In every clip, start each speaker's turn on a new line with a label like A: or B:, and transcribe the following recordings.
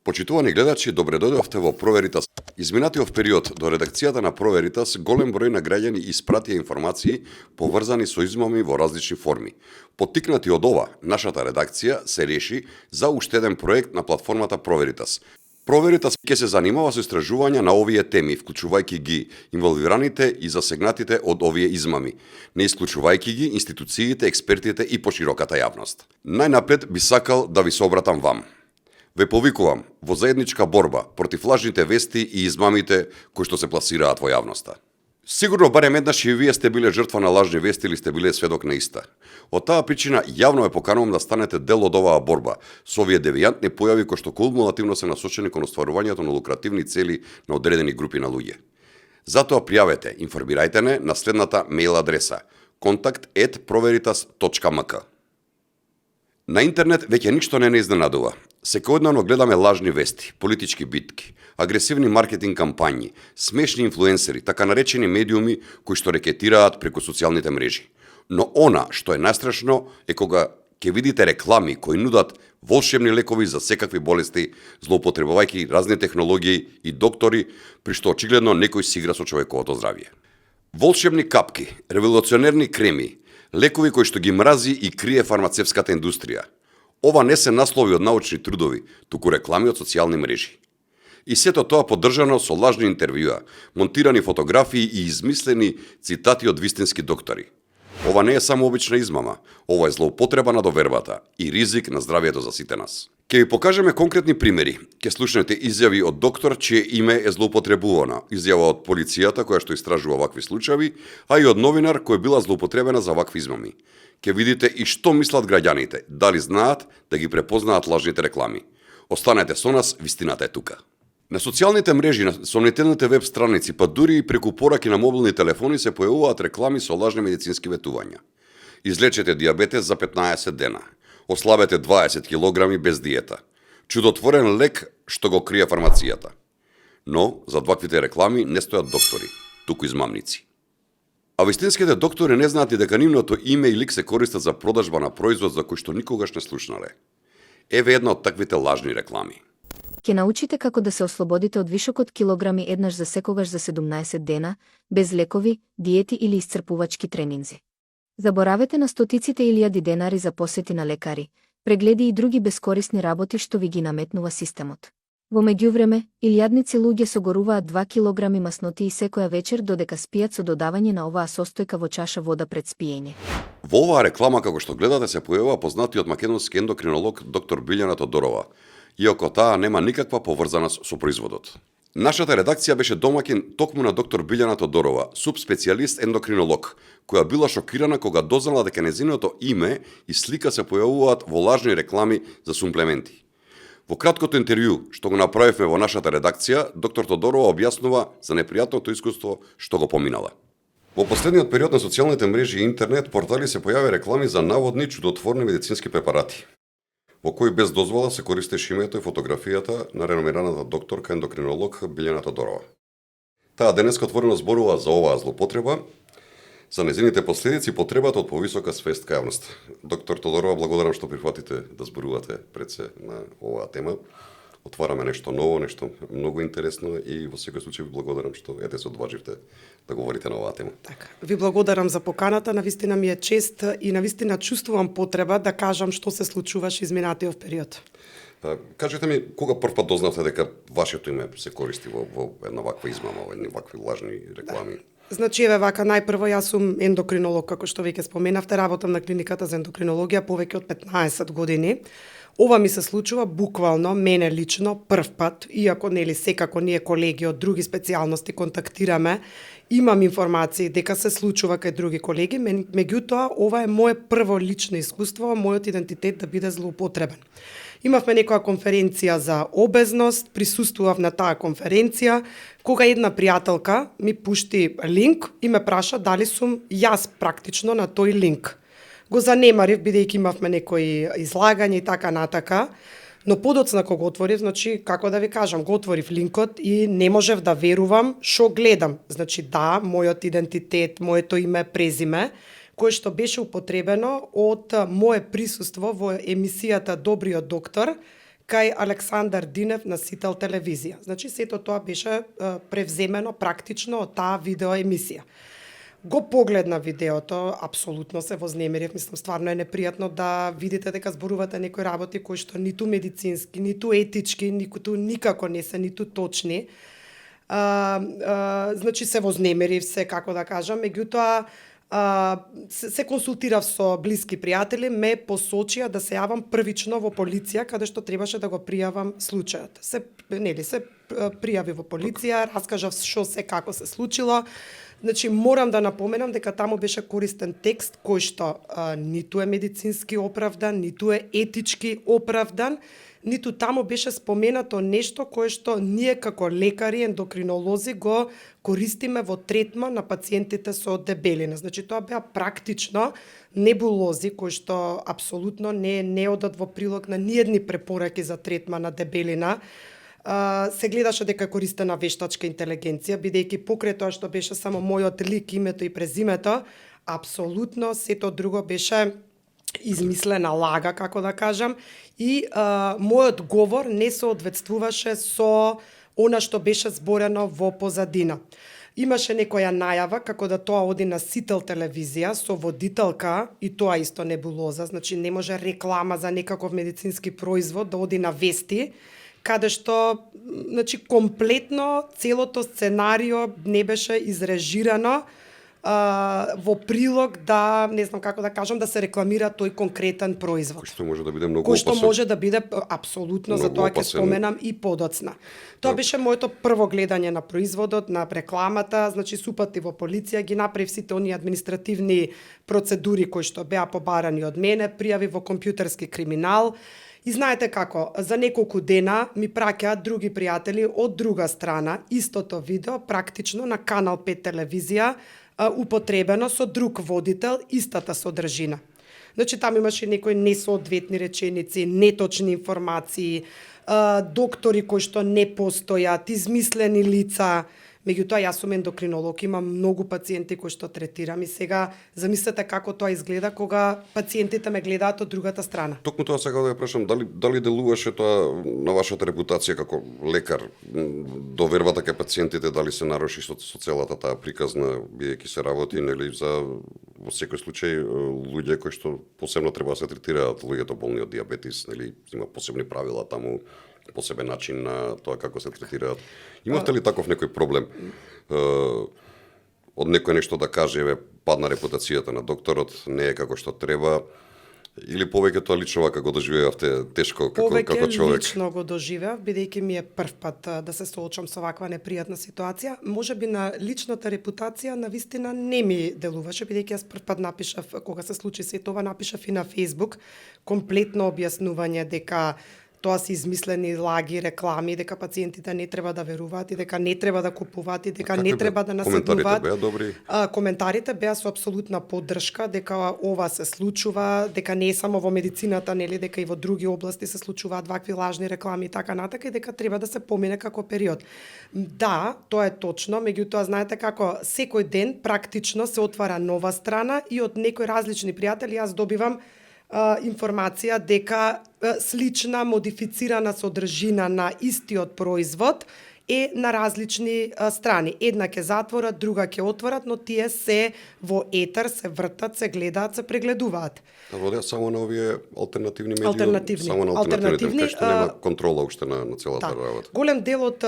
A: Почитувани гледачи, добре дојдовте во Проверитас. Изминатиот период до редакцијата на Проверитас голем број на граѓани испратија информации поврзани со измами во различни форми. Поттикнати од ова, нашата редакција се реши за уште еден проект на платформата Проверитас. Проверитас ќе се занимава со истражувања на овие теми, вклучувајќи ги инволвираните и засегнатите од овие измами, не исклучувајќи ги институциите, експертите и пошироката јавност. Најнапред би сакал да ви се обратам вам. Ве повикувам во заедничка борба против лажните вести и измамите кои што се пласираат во јавноста. Сигурно барем еднаш и вие сте биле жртва на лажни вести или сте биле сведок на иста. Од таа причина јавно ве поканувам да станете дел од оваа борба со овие девијантни појави кои што кумулативно се насочени кон остварувањето на лукративни цели на одредени групи на луѓе. Затоа пријавете, информирајте не на следната мејл адреса kontakt@proveritas.mk. На интернет веќе ништо не изненадува. Секојдневно гледаме лажни вести, политички битки, агресивни маркетинг кампањи, смешни инфлуенсери, така наречени медиуми кои што рекетираат преку социјалните мрежи. Но она што е најстрашно е кога ќе видите реклами кои нудат волшебни лекови за секакви болести, злоупотребувајќи разни технологии и доктори, при што очигледно некој си игра со човековото здравје. Волшебни капки, револуционерни креми, лекови кои што ги мрази и крие фармацевската индустрија. Ова не се наслови од научни трудови, туку реклами од социјални мрежи. И сето тоа поддржано со лажни интервјуа, монтирани фотографии и измислени цитати од вистински доктори. Ова не е само обична измама, ова е злоупотреба на довербата и ризик на здравјето за сите нас. Ке ви покажеме конкретни примери. Ке слушнете изјави од доктор чие име е злоупотребувано, изјава од полицијата која што истражува вакви случаи, а и од новинар која била злоупотребена за вакви измами. Ке видите и што мислат граѓаните, дали знаат да ги препознаат лажните реклами. Останете со нас, вистината е тука. На социјалните мрежи, на сомнителните веб страници, па дури и преку пораки на мобилни телефони се појавуваат реклами со лажни медицински ветувања. Излечете дијабетес за 15 дена. Ослабете 20 килограми без диета. Чудотворен лек што го крие фармацијата. Но, за ваквите реклами не стојат доктори, туку измамници. А вистинските доктори не знаат и дека нивното име и лик се користат за продажба на производ за кој што никогаш не слушнале. Еве една од таквите лажни реклами.
B: Ќе научите како да се ослободите од вишок од килограми еднаш за секогаш за 17 дена, без лекови, диети или исцрпувачки тренинзи. Заборавете на стотиците илјади денари за посети на лекари, прегледи и други бескорисни работи што ви ги наметнува системот. Во меѓувреме, илјадници луѓе согоруваат 2 килограми масноти и секоја вечер додека спијат со додавање на оваа состојка во чаша вода пред спиење.
A: Во оваа реклама, како што гледате, се појавува познатиот македонски ендокринолог доктор Билјана Тодорова, иако таа нема никаква поврзаност со производот. Нашата редакција беше домаќин токму на доктор Билјана Тодорова, субспецијалист ендокринолог, која била шокирана кога дознала дека нејзиното име и слика се појавуваат во лажни реклами за сумплементи. Во краткото интервју што го направивме во нашата редакција, доктор Тодорова објаснува за непријатното искуство што го поминала. Во последниот период на социјалните мрежи и интернет портали се појави реклами за наводни чудотворни медицински препарати, во кои без дозвола се користеше името и фотографијата на реномираната докторка ендокринолог Билјана Тодорова. Таа денеска отворено зборува за оваа злоупотреба, за нејзините последици и потребата од повисока свест кај јавноста. Доктор Тодорова, благодарам што прифатите да зборувате пред се на оваа тема. Отвараме нешто ново, нешто многу интересно и во секој случај ви благодарам што се одваживте да говорите на оваа тема.
C: Така. Ви благодарам за поканата, навистина ми е чест и навистина чувствувам потреба да кажам што се случуваше изминатиот период.
A: Кажете ми, кога првпат дознавте дека вашето име се користи во една ваква измама, во едни вакви лажни реклами?
C: Да. Значи, еве вака, најпрво јас сум ендокринолог, како што веќе споменавте, работам на клиниката за ендокринологија повеќе од 15 години. Ова ми се случува буквално, мене лично, прв пат, иако нели секако ние колеги од други специјалности контактираме, имам информации дека се случува кај други колеги, меѓутоа ова е моје прво лично искуство, мојот идентитет да биде злоупотребен. Имавме некоја конференција за обезност, присуствував на таа конференција, кога една пријателка ми пушти линк и ме праша дали сум јас практично на тој линк. Го занемарив, бидејќи имавме некои излагања и така натака, но подоцна кога го отворив, значи, како да ви кажам, го отворив линкот и не можев да верувам што гледам. Значи, да, мојот идентитет, моето име, презиме, кое што беше употребено од мое присуство во емисијата Добриот доктор, кај Александар Динев на Сител телевизија. Значи сето тоа беше превземено практично од таа видеоемисија. Го погледна видеото, апсолутно се вознемирив, мислам стварно е непријатно да видите дека зборувате некои работи кои што ниту медицински, ниту етички, никако не се ниту точни. Значи се вознемирив се, како да кажам, меѓутоа се консултирав со блиски пријатели, ме посочија да се јавам првично во полиција, каде што требаше да го пријавам случајот. Се пријави во полиција, раскажав што се како се случило. Значи, морам да напоменам дека таму беше користен текст кој што ниту е медицински оправдан, ниту е етички оправдан, ниту таму беше споменато нешто кое што ние како лекари, ендокринолози го користиме во третман на пациентите со дебелина. Значи, тоа беа практично небулози кои што апсолутно не одат во прилог на ниедни препораки за третман на дебелина. Се гледаше дека е користена вештачка интелигенција, бидејќи покрај тоа што беше само мојот лик, името и презимето, апсолутно сето друго беше измислена лага, како да кажам, и мојот говор не соодветствуваше со она што беше зборено во позадина. Имаше некоја најава како да тоа оди на Сител телевизија со водителка, и тоа исто небулоза, значи не може реклама за некаков медицински производ да оди на вести, каде што, значи, комплетно целото сценарио не беше изрежирано во прилог да, не знам како да кажам, да се рекламира тој конкретен производ.
A: Кој што може да биде многу
C: Кој што
A: опасен.
C: може да биде, апсолутно, за тоа ќе споменам и подоцна. Тоа беше моето прво гледање на производот, на рекламата, значи супати во полиција, ги направив сите оние административни процедури кои што беа побарани од мене, пријави во компјутерски криминал. И знаете како, за неколку дена ми праќаат други пријатели од друга страна истото видео, практично на Канал 5 телевизија, употребено со друг водител, истата содржина. Значи, таму имаше некои несоодветни реченици, неточни информации, доктори кои што не постојат, измислени лица. Меѓутоа, јас сум ендокринолог, имам многу пациенти кои што третирам и сега замислете како тоа изгледа кога пациентите ме гледаат од другата страна.
A: Токму тоа сега да ја прашам, дали делуваше тоа на вашата репутација како лекар, довербата кај пациентите, дали се наруши со целата таа приказна, бидејќи се работи, нели, за во секој случај луѓе кои што посебно треба да се третираат, луѓето болни од диабетис, нели, има посебни правила таму, посебен начин на тоа како се третираат. Имавте ли таков некој проблем? Од некој нешто да каже, еве, падна репутацијата на докторот, не е како што треба, или повеќе тоа лично вака го доживеавте тешко како човек?
C: Повеќе лично го доживеав, бидејќи ми е прв пат да се соочам со ваква непријатна ситуација. Можеби на личната репутација навистина не ми делуваше, бидејќи јас прв пат напишав, кога се случи се тоа, напишав и на Facebook, комплетно објаснување дека тоа се измислени лаги, реклами, дека пациентите не треба да веруваат и дека не треба да купуваат и дека не треба да наседнуваат.
A: Коментарите беа добри?
C: Коментарите беа со апсолутна поддршка дека ова се случува, дека не е само во медицината, нели, дека и во други области се случуваат вакви лажни реклами и така натака и дека треба да се помине како период. Да, тоа е точно, меѓутоа знаете како секој ден практично се отвара нова страна и од некои различни пријатели јас добивам информација дека слична модифицирана содржина на истиот производ е на различни страни. Една ќе затворат, друга ќе отворат, но тие се во етер, се вртат, се гледаат, се прегледуваат.
A: Да водеа само на овие алтернативни медии, само на алтернативни, кај што нема контрола уште на целата работа.
C: Голем дел од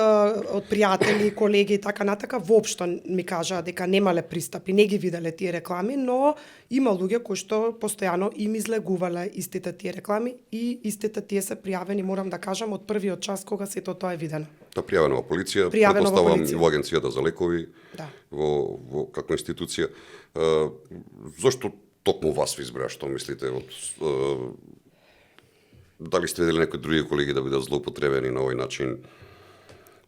C: пријатели, колеги и така натака воопшто ми кажаа дека немале пристап и не ги виделе тие реклами, но има луѓе кои што постојано им излегувале истите тие реклами и истите тие се пријавени, морам да кажам, од првиот час кога сето тоа е видено.
A: Та пријавено во полиција,
C: Пријавено во
A: претпоставам
C: полиција.
A: и во агенцијата за лекови,
C: Да.
A: во како институција. Зошто токму вас ви избра, што мислите од дали сте видели некои други колеги да бидат злоупотребени на овој начин?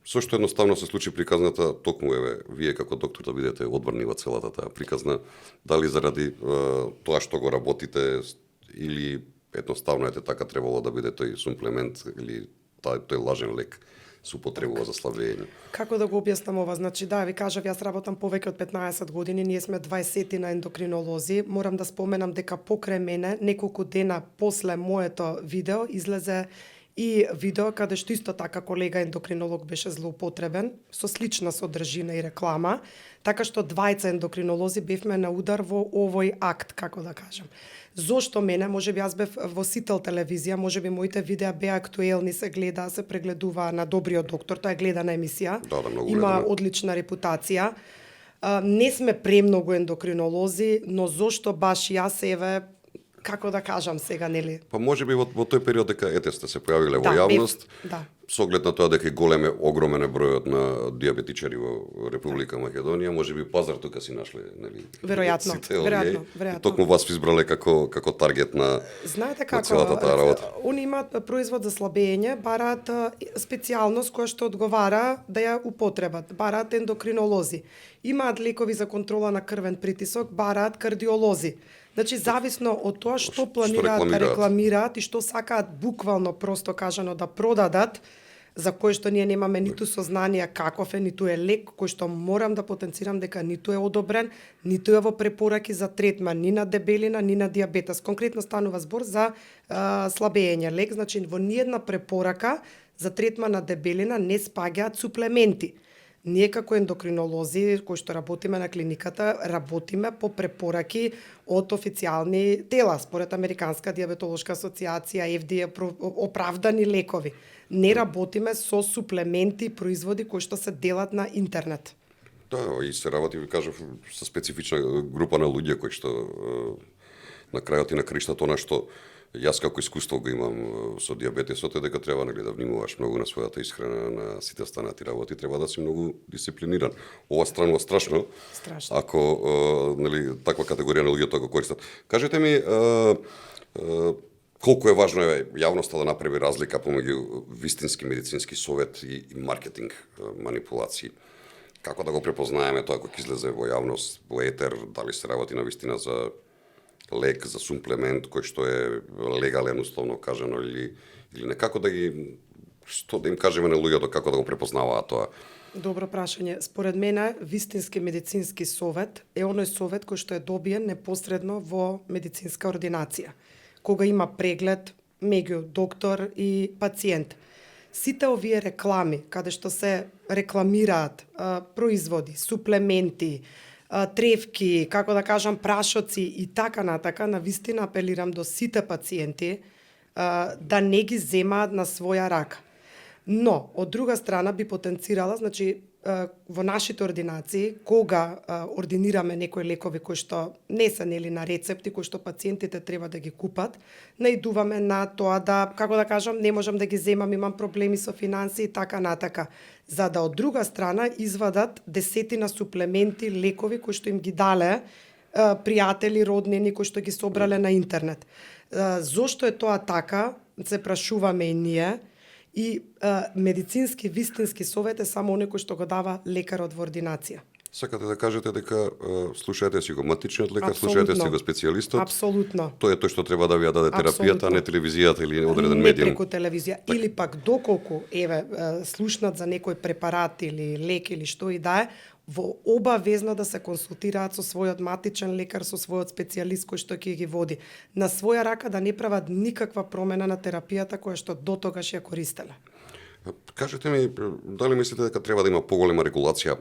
A: Зошто едноставно се случи приказната токму еве вие како доктор да бидете одбрани во целата таа приказна, дали заради тоа што го работите или едноставно ете така требало да биде тој суплемент или тој лажен лек се употребува за слабење?
C: Како да го објаснам ова? Значи, да, ви кажав, јас работам повеќе од 15 години, ние сме 20 на ендокринолози. Морам да споменам дека покрај мене, неколку дена после моето видео, излезе и видео каде што исто така колега ендокринолог беше злоупотребен со слична содржина и реклама, така што двајца ендокринолози бевме на удар во овој акт, како да кажам. Зошто мене? Можеби јас бев во Сител телевизија, можеби моите видеа беа актуелни, се гледа, се прегледува на Добриот доктор, тоа е гледана емисија.
A: Да, многу
C: има
A: гледана.
C: одлична репутација. Не сме премногу ендокринолози, но зошто баш јас еве, како да кажам сега, нели?
A: Па можеби во тој период дека сте се појавиле во
C: Да,
A: јавност,
C: да.
A: со оглед на тоа дека е огромен е бројот на диабетичари во Република Македонија, можеби пазар тука си нашле, нели?
C: Веројатно,
A: сите овие,
C: веројатно.
A: И токму вас избрале како таргет на
C: Знаете
A: на
C: како,
A: целата таа работа.
C: они имаат производ за слабење, бараат специјалност која што одговара да ја употребат, бараат ендокринолози. Имаат лекови за контрола на крвен притисок, бараат кардиолози. Значи, зависно од тоа што планираат да рекламираат и што сакаат буквално, просто кажано, да продадат, за кој што ние немаме ниту сознание каков е, ниту е лек, кој што морам да потенцирам дека ниту е одобрен, ниту е во препораки за третман, ни на дебелина, ни на диабетес. Конкретно станува збор за слабење лек, значи во ниедна препорака за третман на дебелина не спаѓаат суплементи. Ние како ендокринолози кои што работиме на клиниката, работиме по препораки од официјални тела, според Американска диабетолошка асоциација, FDA оправдани лекови. Не работиме со суплементи и производи кои што се делат на интернет.
A: Да, и се работи, ви кажав, со специфична група на луѓе кои што на крајот и на краиштата она што јас како искуство го имам со диабетесот е дека треба да внимаваш многу на својата исхрана, на сите останати работи, треба да си многу дисциплиниран. Ова странува страшно. Ако таква категорија на луѓето го користат. Кажете ми колку е важно јавноста да направи разлика помеѓу вистински медицински совет и маркетинг манипулации. Како да го препознаеме тоа кога излезе во јавност, во етер, дали се работи на вистина за лек, за суплемент кој што е легален, условно кажано, или некако да ги, што да им кажеме на луѓето како да го препознаваат тоа?
C: Добро прашање. Според мене, вистински медицински совет е оној совет кој што е добиен непосредно во медицинска ординација, кога има преглед меѓу доктор и пациент. Сите овие реклами, каде што се рекламираат производи, суплементи, тревки, како да кажам, прашоци и така натака, на вистина апелирам до сите пациенти да не ги земаат на своја рака. Но, од друга страна, би потенцирала, значи, во нашите ординации, кога ординираме некои лекови кои што не се нели на рецепти, кои што пациентите треба да ги купат, наидуваме на тоа да, како да кажам, не можам да ги земам, имам проблеми со финансии и така натака. За да од друга страна извадат десетина суплементи, лекови кои што им ги дале пријатели, роднини кои што ги собрале на интернет. Зошто е тоа така, се прашуваме и ние. И медицински, вистински совет е само оној кој што го дава лекарот во ординација.
A: Сакате да кажете дека слушаете си го матичниот лекар, слушаете си го специјалистот.
C: Апсолутно.
A: Тоа е тој што треба да ви ја даде терапијата, а не телевизијата или одреден медиум.
C: Не преку телевизија. Или пак доколку слушнат за некој препарат или лек или што и да е, во обавезно да се консултираат со својот матичен лекар, со својот специјалист кој што ќе ги води. На своја рака да не прават никаква промена на терапијата која што дотогаш ја користеле.
A: Кажете ми, дали мислите дека треба да има поголема регулација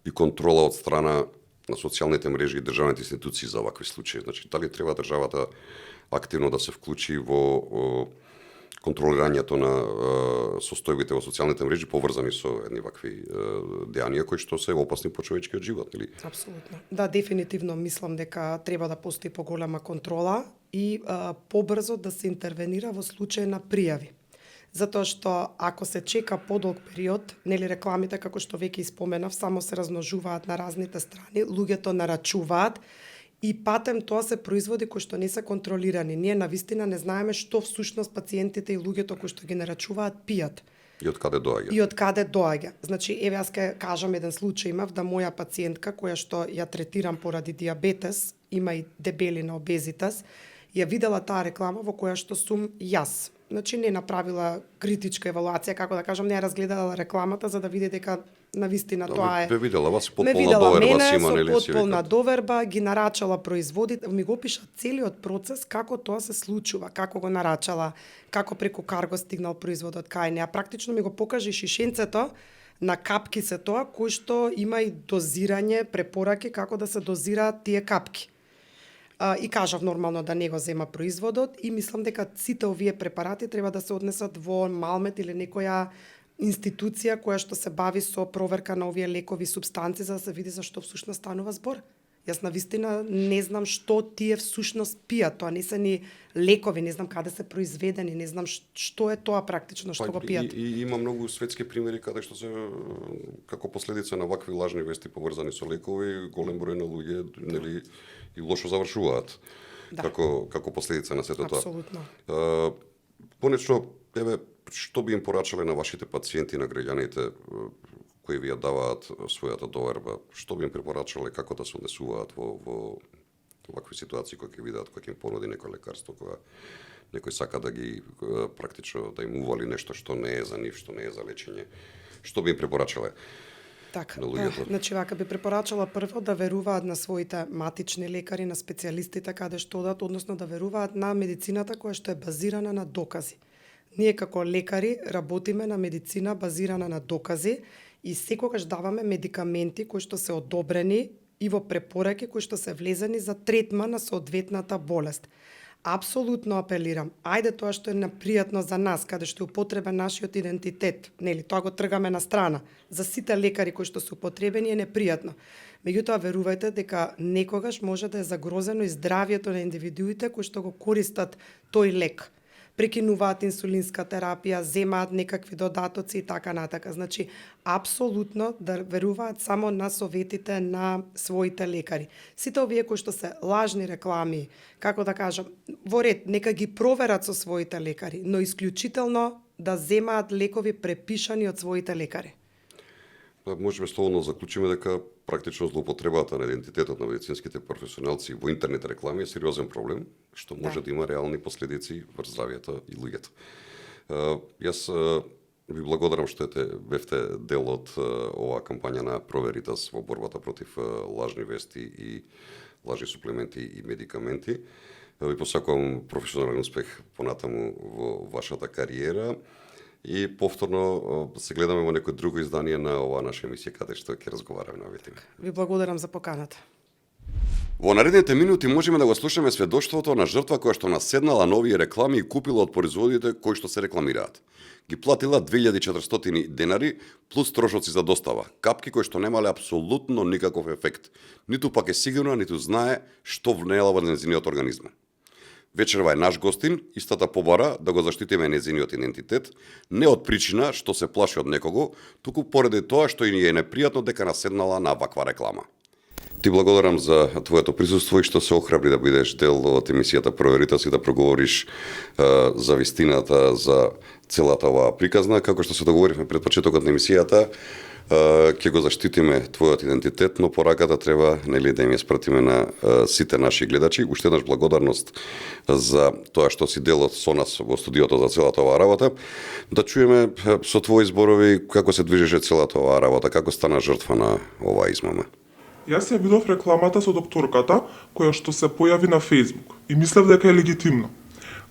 A: и контрола од страна на социјалните мрежи и државните институции за овакви случаи? Значи, дали треба државата активно да се вклучи во контролирањето на состојбите во социјалните мрежи поврзани со едни вакви дејанија кои што се опасни по човечкиот живот, нели?
C: Апсолутно. Да, дефинитивно мислам дека треба да постои поголема контрола и побрзо да се интервенира во случај на пријави. Затоа што ако се чека подолг период, нели рекламите како што веќе испоменав, само се размножуваат на разните страни, луѓето нарачуваат и патем тоа се производи кои што не се контролирани. Ние навистина не знаеме што всушност пациентите и луѓето кои што ги нарачуваат пијат.
A: И од каде доаѓа?
C: И од каде доаѓа. Значи, еве јас ќе кажам еден случај имав да моја пациентка која што ја третирам поради диабетес, има и дебелина, обезитас, ја видела таа реклама во која што сум јас. значи не направила критичка евалуација, како да кажам, не ја разгледала рекламата за да види дека навистина тоа е.
A: Ве видела вас
C: Ме
A: потполна
C: видела
A: доверба
C: мене
A: си има,
C: со
A: нели си
C: потполна
A: викат?
C: доверба, ги нарачала производите, ми го пиша целиот процес како тоа се случува, како го нарачала, како преку карго стигнал производот кај неа. Практично ми го покажи шишенцето на капки се тоа, кој што има и дозирање, препораки како да се дозираат тие капки. И кажав нормално да не го зема производот и мислам дека сите овие препарати треба да се однесат во Малмет или некоја институција која што се бави со проверка на овие лекови субстанци за да се види за што всушност станува збор. Јас навистина не знам што тие всушност пијат, тоа не се ни лекови, не знам каде се произведени, не знам што е тоа практично што го пијат.
A: И има многу светски примери каде што се како последица на вакви лажни вести поврзани со лекови, голем број на луѓе нели и лошо завршуваат.
C: Да.
A: Како последица на сето тоа.
C: Апсолутно.
A: Конечно, еве што би им порачале на вашите пациенти, на граѓаните кои ви ја даваат својата доверба, што би им препорачале како да се однесуваат во вакви ситуации кои ќе видат, кои ќе им понуди некој лекарство, кога некој сака да ги практично да им ували нешто што не е за нив, што не е за лечење. Што би им препорачале?
C: Така,
A: На луѓето.
C: значи вака би препорачала прво да веруваат на своите матични лекари, на специјалистите каде што одат, односно да веруваат на медицината која што е базирана на докази. Ние како лекари работиме на медицина базирана на докази и секогаш даваме медикаменти кои што се одобрени и во препораки кои што се влезени за третман на соодветната болест. Апсолутно апелирам, ајде тоа што е непријатно за нас, каде што е употребен нашиот идентитет, нели, тоа го тргаме на страна. За сите лекари кои што се употребени е непријатно. Меѓутоа, верувајте дека некогаш може да е загрозено и здравието на индивидуите кои што го користат тој лек. Прекинуваат инсулинска терапија, земаат некакви додатоци и така натака. Значи, апсолутно да веруваат само на советите на своите лекари. Сите овие кои што се лажни реклами, како да кажам, во ред, нека ги проверат со своите лекари, но исклучително да земаат лекови препишани од своите лекари.
A: Можеме слободно да заклучиме дека практично злоупотребата на идентитетот на медицинските професионалци во интернет реклами е сериозен проблем, што може да има реални последици врз здравието и луѓето. Јас ви благодарам што бевте дел од оваа кампања на Проверитас во борбата против лажни вести и лажни суплементи и медикаменти. Ви посакувам професионален успех понатаму во вашата кариера. И повторно се гледаме во некој друго издание на оваа наша емисија каде што ќе разговараме на овие теми.
C: Ви благодарам за поканата.
A: Во наредните минути можеме да го слушаме сведоштвото на жртва која што наседнала на овие реклами и купила од производите кои што се рекламираат. Ги платила 2400 денари плюс трошоци за достава, капки кои што немале апсолутно никаков ефект. Ниту пак е сигурна, ниту знае што внела во незиниот организм. Вечерва е наш гостин, истата побара да го заштитиме незиниот идентитет, не од причина што се плаши од некого, туку поради тоа што и ни е непријатно дека наседнала на ваква реклама. Ти благодарам за твоето присуство и што се охрабри да бидеш дел од емисијата Проверитас и да проговориш за вистината, за целата оваа приказна. Како што се договоривме пред почетокот на емисијата, ќе го заштитиме твојот идентитет, но пораката треба нели да им ја спратиме на сите наши гледачи. Уште еднаш благодарност за тоа што си дел со нас во студиото за целата оваа работа. Да чуеме со твои зборови како се движеше целата оваа работа, како стана жртва на оваа измама.
D: Јас ја видов рекламата со докторката која што се појави на Facebook и мислев дека е легитимно.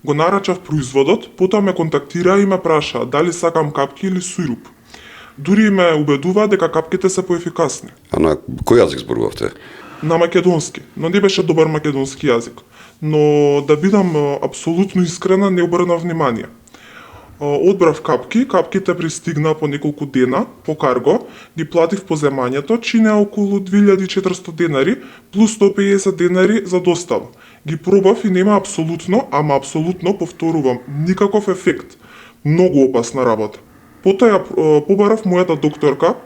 D: Го нарачав производот, потоа ме контактира и ме праша дали сакам капки или сируп. Дури ме убедува дека капките се поефикасни.
A: А на кој јазик зборувавте?
D: На македонски, но не беше добар македонски јазик. Но да бидам апсолутно искрена, не обрнав внимание. Одбрав капки, капките пристигна по неколку дена по карго, ги платив по земањето, чинеа околу 2400 денари плюс 150 денари за достава. Ги пробав и нема апсолутно, ама апсолутно повторувам, никаков ефект. Многу опасна работа. Потоа ја побарав мојата докторка,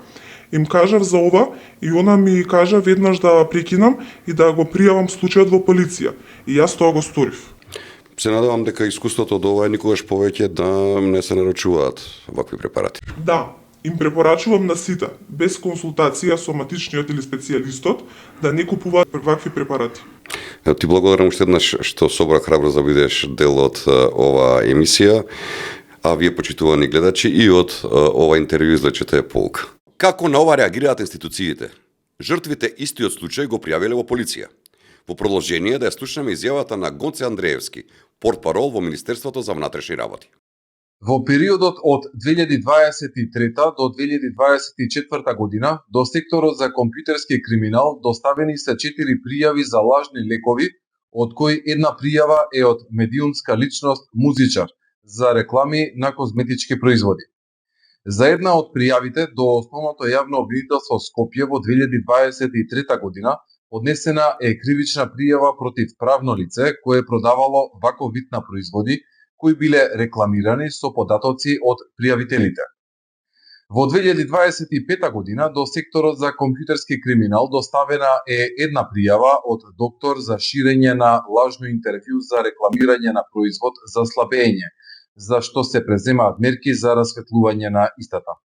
D: им кажав за ова и она ми кажа веднаш да прекинам и да го пријавам случајот во полиција. И јас тоа го сторив.
A: Се надевам дека искуството од ова е никогаш повеќе да не се нарачуваат вакви препарати.
D: Да, им препорачувам на сите, без консултација со матичниот или специјалистот, да не купуваат вакви препарати.
A: Ти благодарам уште еднаш што собра храброст да бидеш дел од оваа емисија, а вие почитувани гледачи и од ова интервју извлечете полука. Како на ова реагираат институциите? Жртвите истиот случај го пријавиле во полиција. Во продолжение да ја слушнеме изјавата на Гоце Андреевски, портпарол во Министерството за внатрешни работи.
E: Во периодот од 2023 до 2024 година до секторот за компјутерски криминал доставени се 4 пријави за лажни лекови, од кои една пријава е од медиумска личност музичар за реклами на козметички производи. За една од пријавите до Основното јавно обвинителство Скопје во 2023 година поднесена е кривична пријава против правно лице кое продавало ваков вид на производи кои биле рекламирани со податоци од пријавителите. Во 2025 година до секторот за компјутерски криминал доставена е една пријава од доктор за ширење на лажно интервју за рекламирање на производ за слабење, за што се преземаат мерки за расветлување на истата.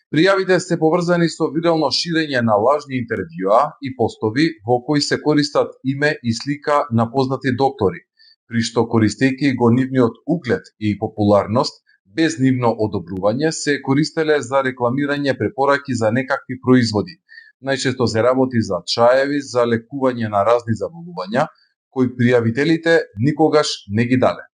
E: Пријавите се поврзани со вирално ширење на лажни интервјуа и постови во кои се користат име и слика на познати доктори, при што користејќи го нивниот углед и популарност, без нивно одобрување, се користеле за рекламирање препораки за некакви производи. Најчесто се работи за чаеви за лекување на разни заболувања, кои пријавителите никогаш не ги дале.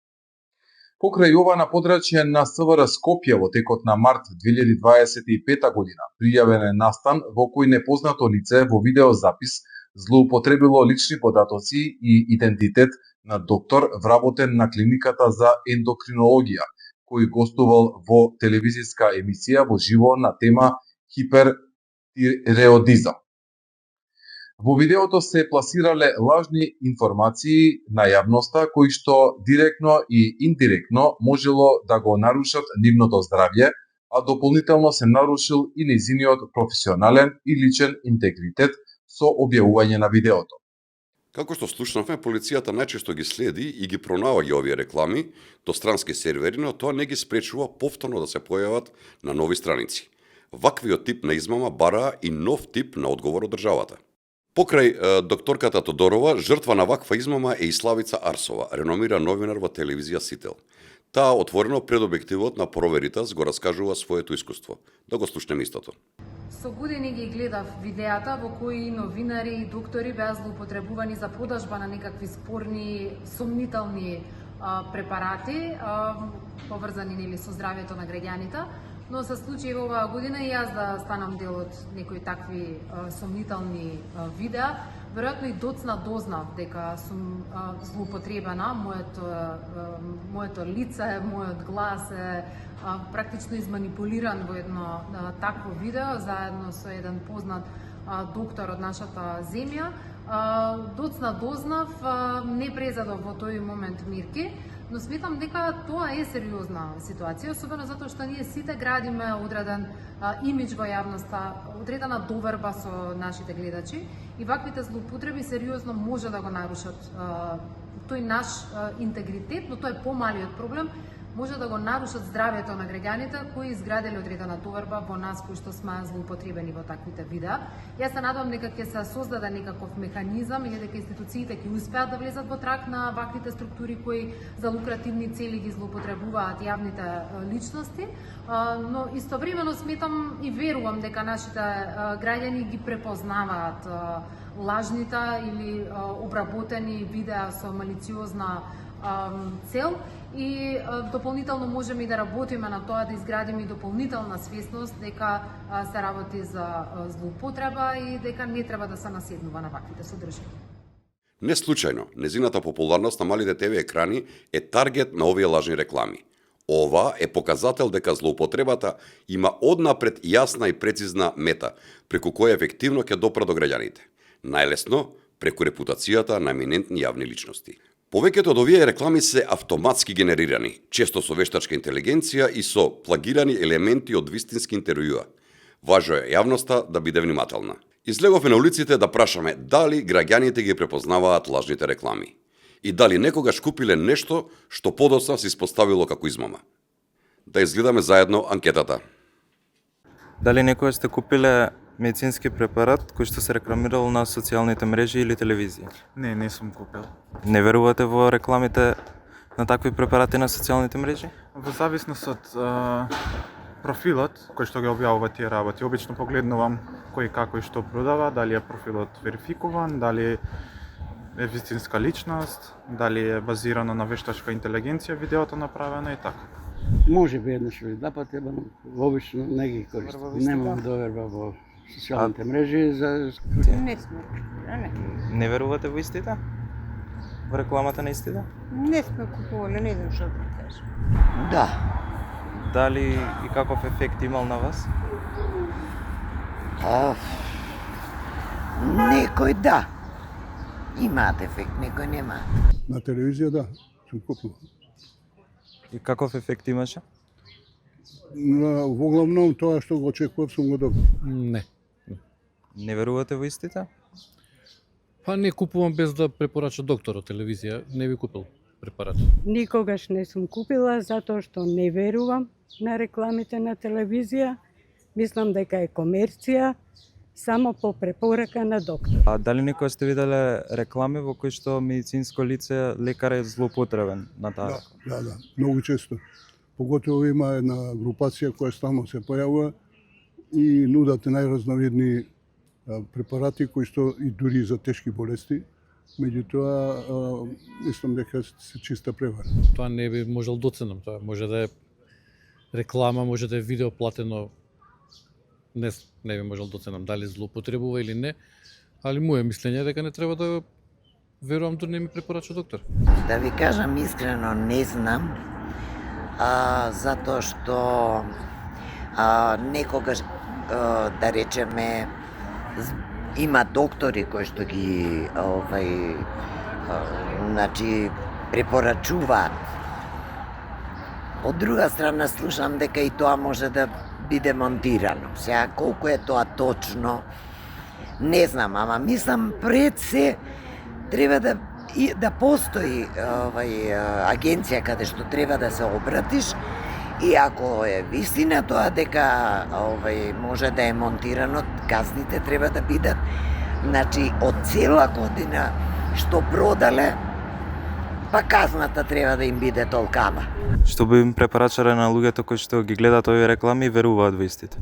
E: Покрај ова на подрачје на СВР Скопје во текот на март 2025 година пријавен е настан во кој непознато лице во видеозапис злоупотребило лични податоци и идентитет на доктор вработен на клиниката за ендокринологија, кој гостувал во телевизиска емисија во живо на тема хипертиреодизам. Во видеото се пласирале лажни информации на јавноста кои што директно и индиректно можело да го нарушат нивното здравје, а дополнително се нарушил и нејзиниот професионален и личен интегритет со објавување на видеото.
A: Како што слушнавме, полицијата најчесто ги следи и ги пронаоѓа овие реклами до странски сервери, но тоа не ги спречува повторно да се појават на нови страници. Ваквиот тип на измама бараа и нов тип на одговор од државата. Покрај докторката Тодорова, жртва на ваква измама е и Славица Арсова, реномиран новинар во телевизија Сител. Таа отворено пред објективот на Проверитас го раскажува своето искуство. Да го слушнеме истото.
F: Со години ги гледав видеата во кои новинари и доктори беа злоупотребувани за продажба на некакви спорни, сомнителни препарати, поврзани нели со здравјето на граѓаните, но се случи оваа година и јас да станам дел од некои такви сомнителни видеа. Веројатно и доцна дознав дека сум злоупотребена, моето лице, мојот глас е практично изманипулиран во едно такво видео, заедно со еден познат доктор од нашата земја. Доцна дознав, не презадов во тој момент мерки, но сметам дека тоа е сериозна ситуација, особено затоа што ние сите градиме одреден имидж во јавноста, одредена доверба со нашите гледачи и ваквите злоупотреби сериозно може да го нарушат тој наш интегритет, но тоа е помалиот проблем, може да го нарушат здравјето на граѓаните кои изграделе одредена доверба во нас кои што сме злоупотребени во таквите видеа. Јас се надевам дека ќе се создаде некаков механизам и дека институциите ќе успеат да влезат во трак на ваквите структури кои за лукративни цели ги злоупотребуваат јавните личности, но истовремено сметам и верувам дека нашите граѓани ги препознаваат лажните или обработени видеа со малициозна цел и дополнително можеме и да работиме на тоа да изградиме и дополнителна свесност дека се работи за злоупотреба и дека не треба да се наседнува на ваквите содржини.
A: Не случајно, незината популарност на малите ТВ екрани е таргет на овие лажни реклами. Ова е показател дека злоупотребата има однапред јасна и прецизна мета, преку која ефективно ќе допра до граѓаните. Најлесно, преку репутацијата на еминентни јавни личности. Повеќето од овие реклами се автоматски генерирани, често со вештачка интелигенција и со плагирани елементи од вистински интервјуа. Важно е јавноста да биде внимателна. Излеговме на улиците да прашаме дали граѓаните ги препознаваат лажните реклами и дали некогаш купиле нешто што подоцна се испоставило како измама. Да изгледаме заедно анкетата.
G: Дали некогаш сте купиле медицински препарат кој што се рекламирал на социјалните мрежи или телевизија?
H: Не сум купил.
G: Не верувате во рекламите на такви препарати на социјалните мрежи?
H: Во зависност од профилот кој што ги објавува тие работи, обично погледнувам кој како и што продава, дали е профилот верификуван, дали е вистинска личност, дали е базирано на вештачка интелигенција видеото направено и така.
I: Може би еднаш или два пати, ама обично не ги користам. Немам доверба во социјалните мрежи за...
J: Не сме, не.
G: Не верувате во истите? Во рекламата на истите?
J: Не сме купували, не знам што да кажам.
I: Да.
G: Дали и каков ефект имал на вас?
I: Некој да. Имаат ефект, некој немаат.
K: На телевизија да, сум купувал.
G: И каков ефект имаше?
K: Во главном тоа што го очекував сум го добил.
L: Не.
G: Не верувате во истите?
L: Па не купувам без да препорача докторот телевизија, не би купил препарат.
J: Никогаш не сум купила затоа што не верувам на рекламите на телевизија. Мислам дека е комерција, само по препорака на доктор.
G: А дали некој сте виделе реклами во кои што медицинско лице, лекар е злоупотребен на таа?
K: Да, многу често. Поготово има една групација која стално се појавува и нудат најразновидни препарати кои што и дури за тешки болести. Меѓутоа, мислам дека се чиста превара.
L: Тоа не би можел доценам, тоа може да е реклама, може да е видео платено. Не би можел доценам дали злоупотребува или не, али моје мислење е дека не треба да верувам дури не ми препорача доктор.
I: Да ви кажам искрено, не знам, затоа што некогаш, да речеме, има доктори кои што ги значи препорачуваат. Од друга страна слушам дека и тоа може да биде монтирано. Сега колку е тоа точно, не знам, ама мислам пред се треба да постои агенција каде што треба да се обратиш и ако е вистина тоа дека може да е монтирано, казните треба да бидат, значи од цела година што продале, па казната треба да им биде толкава.
G: Што би им препорачале на луѓето кои што ги гледаат овие реклами и веруваат во истите?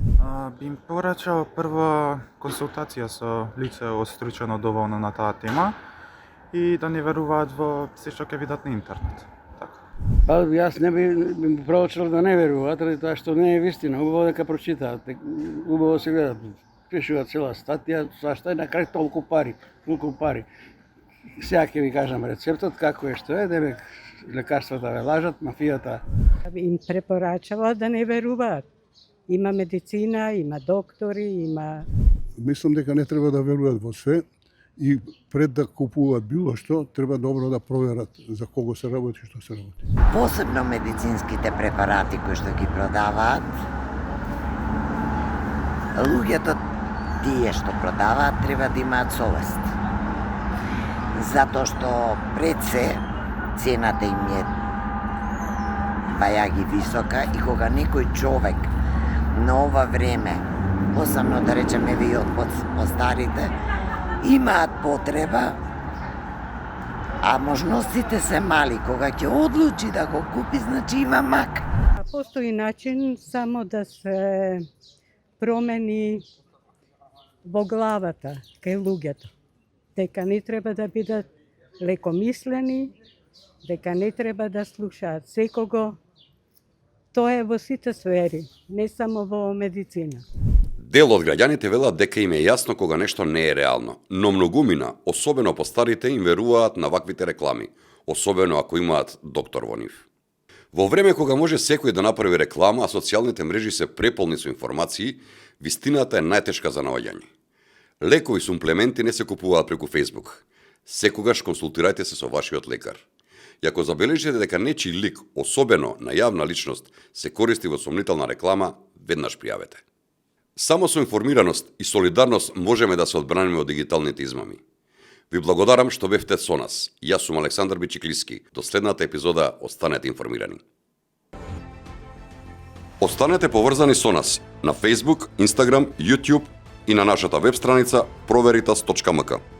H: Би им порачал прва консултација со лице остручено доволно на таа тема и да не веруваат во се што ќе видат на интернет.
I: Па јас не би проучил да не веруваат, заради тоа што не е вистина. Убаво дека прочитаат, убаво се гледат, пишуваат цела статија, зашто е на крај толку пари. Сега ќе ви кажам рецептот, како е, што е, дека лекарствата ве лажат, мафијата.
J: Им препорачала да не веруваат. Има медицина, има доктори, има...
K: Мислам дека не треба да веруваат во све и пред да купуваат било што, треба добро да проверат за кого се работи и што се работи.
I: Посебно медицинските препарати кои што ги продаваат, луѓето тие што продаваат треба да имаат совест. Затоа што пред се цената им е бајаги висока и кога некој човек на ова време, посебно да речеме ви од постарите, имаат потреба, а можностите се мали, кога ќе одлучи да го купи, значи има мак.
J: Постои начин само да се промени во главата кај луѓето, дека не треба да бидат лекомислени, дека не треба да слушаат секого. Тоа е во сите сфери, не само во медицина.
A: Дел од граѓаните велат дека им е јасно кога нешто не е реално, но многумина, особено постарите, им веруваат на ваквите реклами, особено ако имаат доктор во нив. Во време кога може секој да направи реклама, а социјалните мрежи се преполни со информации, вистината е најтешка за наоѓање. Лекови сумплементи не се купуваат преку Facebook. Секогаш консултирајте се со вашиот лекар. И ако забележите дека нечи лик, особено на јавна личност, се користи во сомнителна реклама, веднаш пријавете. Само со информираност и солидарност можеме да се одбраниме од дигиталните измами. Ви благодарам што бевте со нас. Јас сум Александар Бичиклиски. До следната епизода останете информирани. Останете поврзани со нас на Facebook, Instagram, YouTube и на нашата веб страница proVeritas.mk.